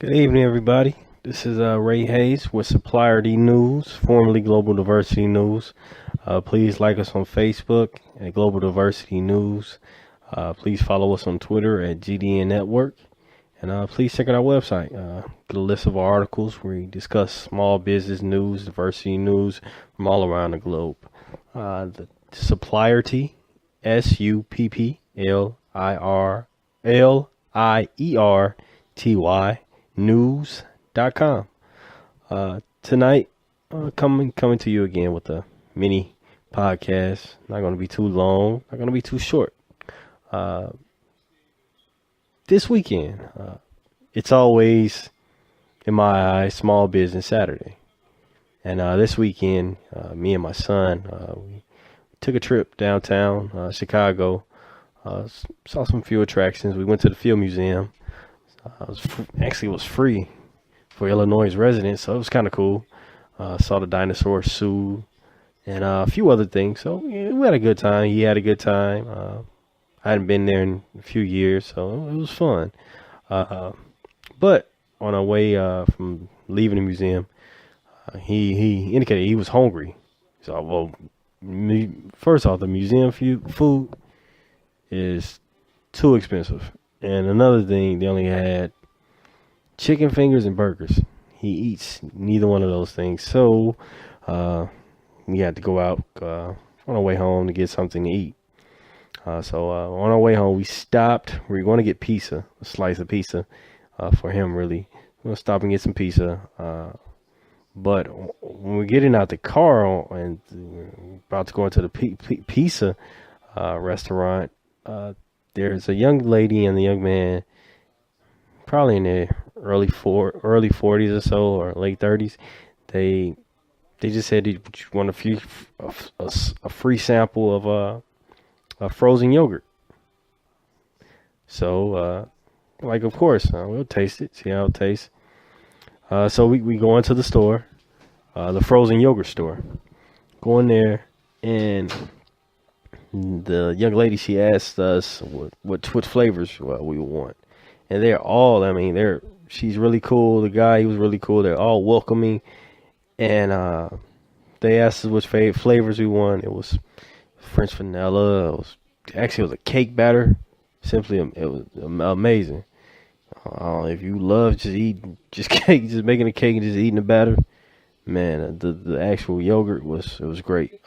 Good evening, everybody. This is Ray Hayes with Supplier D News, formerly Global Diversity News. Please like us on Facebook at Global Diversity News. Please follow us on Twitter at GDN Network. And please check out our website. Get a list of our articles where we discuss small business news, diversity news from all around the globe. The Supplier T, SUPPLIERLIERTY news.com. Tonight, coming to you again with a mini podcast. Not going to be too long, not going to be too short. This weekend, it's always, in my eyes, Small Business Saturday. And this weekend, me and my son, we took a trip downtown Chicago, saw some few attractions. We went to the Field Museum. It was free for Illinois residents, so it was kind of cool. Saw the dinosaur zoo and a few other things. So yeah, we had a good time. He had a good time. I hadn't been there in a few years, so it was fun. But on our way from leaving the museum, he indicated he was hungry. So, first off, the museum food is too expensive. And another thing, they only had chicken fingers and burgers. He eats neither one of those things. So we had to go out on our way home to get something to eat. So on our way home, we stopped. We were going to get pizza, a slice of pizza for him, really. We're going to stop and get some pizza. But when we're getting out the car and about to go into the pizza restaurant, there's a young lady and a young man, probably in their early 40s or so, or late 30s. They just said they want a free sample of frozen yogurt. So, of course, we'll taste it, see how it tastes. So we go into the store, the frozen yogurt store. Go in there, and the young lady, she asked us what flavors we want, and they're all. She's really cool. The guy, he was really cool. They're all welcoming, and they asked us which flavors we want. It was French vanilla. It was a cake batter. It was amazing. If you love just cake, just making a cake and just eating the batter, man, the actual yogurt was great.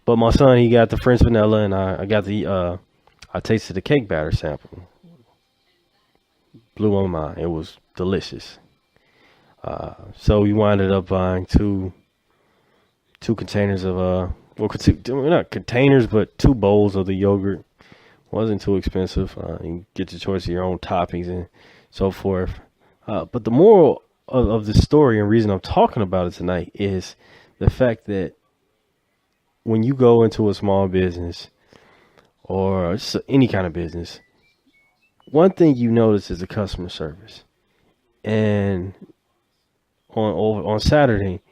But my son, he got the French vanilla, and I got I tasted the cake batter sample. Blew my mind. It was delicious. So we winded up buying two containers of not containers, but 2 bowls of the yogurt. Wasn't too expensive. You get your choice of your own toppings and so forth. But the moral of the story and reason I'm talking about it tonight is the fact that when you go into a small business or just any kind of business, one thing you notice is the customer service. And on Saturday,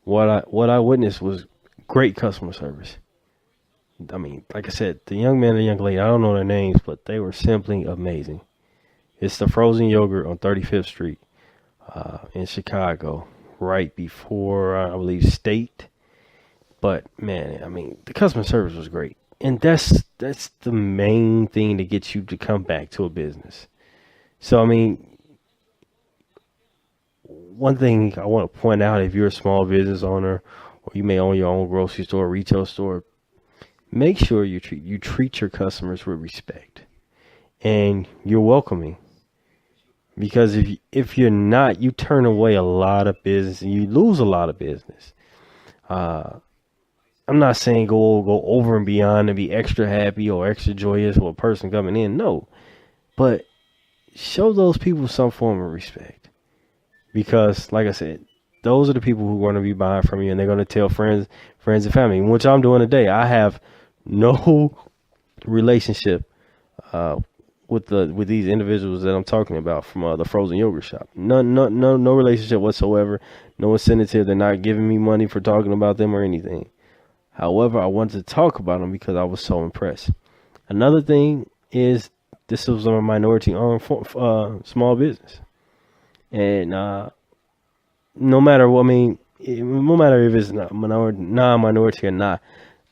what I witnessed was great customer service. Like I said, the young man and the young lady, I don't know their names, but they were simply amazing. It's the frozen yogurt on 35th Street in Chicago, right before, I believe, State. But, man, the customer service was great. And that's the main thing that gets you to come back to a business. So, one thing I want to point out, if you're a small business owner or you may own your own grocery store, retail store, make sure you treat your customers with respect and you're welcoming. Because if you're not, you turn away a lot of business and you lose a lot of business. I'm not saying go over and beyond and be extra happy or extra joyous for a person coming in. No, but show those people some form of respect. Because, like I said, those are the people who are going to be buying from you, and they're going to tell friends and family, which I'm doing today. I have no relationship with these individuals that I'm talking about from the frozen yogurt shop. No relationship whatsoever. No incentive. They're not giving me money for talking about them or anything. However, I wanted to talk about them because I was so impressed. Another thing is this was a minority-owned small business. And no matter what, no matter if it's not non-minority or not,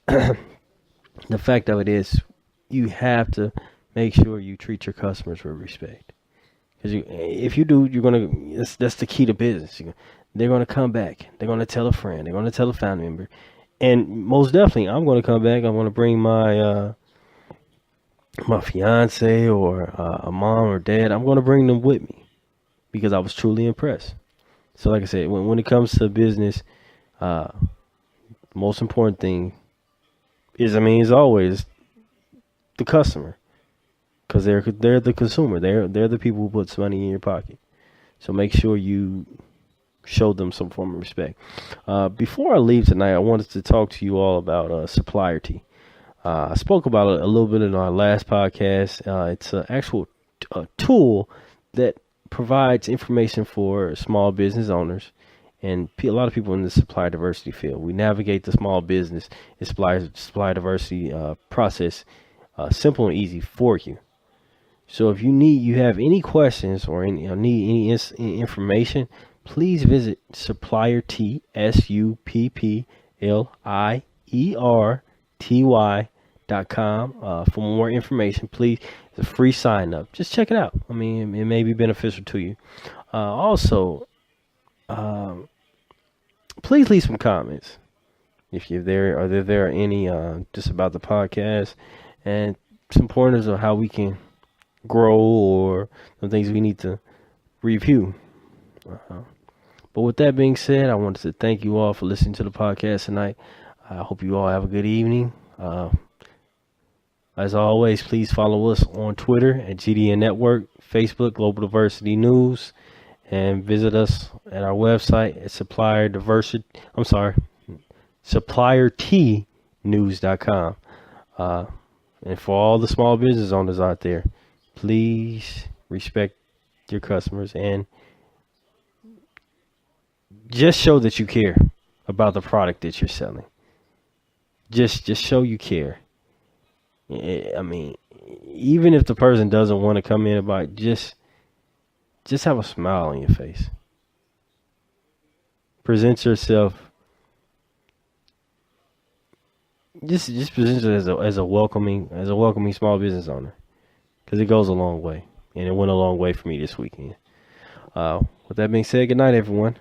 the fact of it is, you have to make sure you treat your customers with respect. Because if you do, that's the key to business. They're gonna come back. They're gonna tell a friend. They're gonna tell a family member, and most definitely, I'm gonna come back. I'm gonna bring my fiance or a mom or dad. I'm gonna bring them with me because I was truly impressed. So, like I said, when it comes to business, uh, most important thing is always the customer, because they're the consumer. They're the people who puts money in your pocket. So make sure you show them some form of respect. Before I leave tonight, I wanted to talk to you all about supplier tea. I spoke about it a little bit in our last podcast. It's an actual tool that provides information for small business owners and a lot of people in the supply diversity field. We navigate the small business and supply diversity process simple and easy for you. So if you have any questions or need any information, please visit supplierty, supplierty.com for more information. Please, it's a free sign up. Just check it out. It may be beneficial to you. Also, please leave some comments if there are any just about the podcast and some pointers on how we can grow or some things we need to review. But with that being said, I wanted to thank you all for listening to the podcast tonight. I hope you all have a good evening. As always, please follow us on Twitter at GDN Network, Facebook Global Diversity News, and visit us at our website at suppliertnews.com. And for all the small business owners out there, please respect your customers and just show that you care about the product that you're selling. Just show you care. Even if the person doesn't want to come in about it, just have a smile on your face. Present yourself. Just present yourself as a welcoming small business owner, because it goes a long way, and it went a long way for me this weekend. With that being said, good night, everyone.